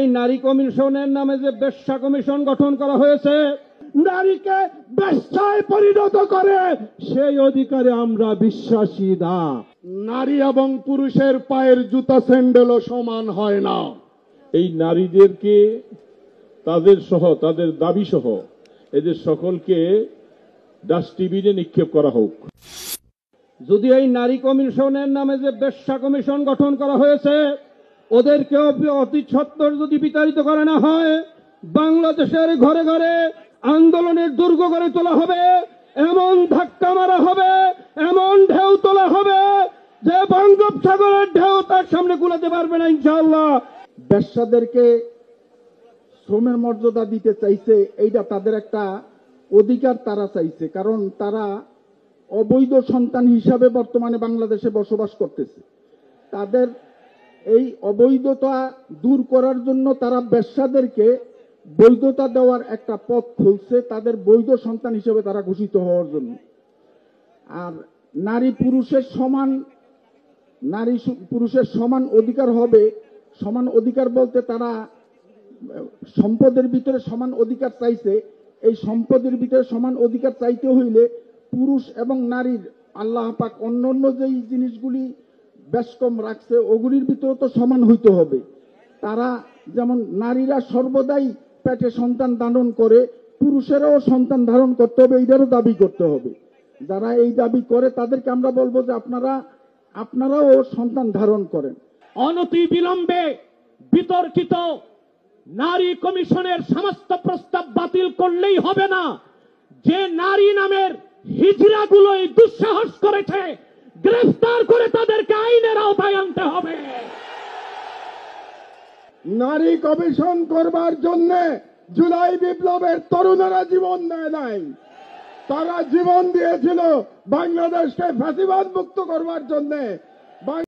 এই নারী কমিশনের নামে যে বেশ্যা কমিশন গঠন করা হয়েছে, নারীকে বেশ্যায় পরিণত করে সেই অধিকারে আমরা বিশ্বাসী না। নারী এবং পুরুষের পায়ের জুতা স্যান্ডেলও সমান হয় না। এই নারীদেরকে তাদের সহ, তাদের দাবি সহ এদের সকলকে ডাস্টবিনে নিক্ষেপ করা হোক। যদি এই নারী কমিশনের নামে যে বেশ্যা কমিশন গঠন করা হয়েছে, ওদেরকেও অতি সত্বর যদি বিতাড়িত করা না হয়, বাংলাদেশের ঘরে ঘরে আন্দোলনের দুর্গ গড়ে তোলা হবে, এমন ধাক্কা মারা হবে, এমন ঢেউ তোলা হবে যে বঙ্গোপসাগরের ঢেউ তার সামনে কুলাতে পারবে না ইনশাআল্লাহ। বেশ্যাদেরকে শ্রমের মর্যাদা দিতে চাইছে, এইটা তাদের একটা অধিকার, তারা চাইছে, কারণ তারা অবৈধ সন্তান হিসাবে বর্তমানে বাংলাদেশে বসবাস করতেছে। তাদের এই অবৈধতা দূর করার জন্য তারা বেশ্যাদেরকে বৈধতা দেওয়ার একটা পথ খুলছে, তাদের বৈধ সন্তান হিসেবে তারা ঘোষিত হওয়ার জন্য। আর নারী পুরুষের সমান অধিকার হবে। সমান অধিকার বলতে তারা সম্পদের ভিতরে সমান অধিকার চাইছে। এই সম্পদের ভিতরে সমান অধিকার চাইতে হইলে পুরুষ এবং নারীর আল্লাহ পাক অন্যান্য যেই জিনিসগুলি বেশ কম রাখছে ওগুলির ভিতরে তো সমান হইতে হবে। তারা যেমন নারীরা সর্বদাই পেটে সন্তান ধারণ করে, পুরুষেরাও সন্তান ধারণ করতে হবে, এইটারও দাবি করতে হবে। যারা এই দাবি করে তাদেরকে আমরা বলবো যে আপনারাও সন্তান ধারণ করেন। অনতি বিলম্বে বিতর্কিত নারী কমিশনের সমস্ত প্রস্তাব বাতিল করলেই হবে না। যে নারী নামের হিজড়াগুলোই দুঃসাহস করেছে, গ্রেফতার করে তাদেরকে আইনের আওতায় আনতে হবে। নারী কমিশন করবার জন্য জুলাই বিপ্লবের তরুণরা জীবন দেয় নাই, তারা জীবন দিয়েছিল বাংলাদেশকে ফ্যাসিবাদ মুক্ত করবার জন্য।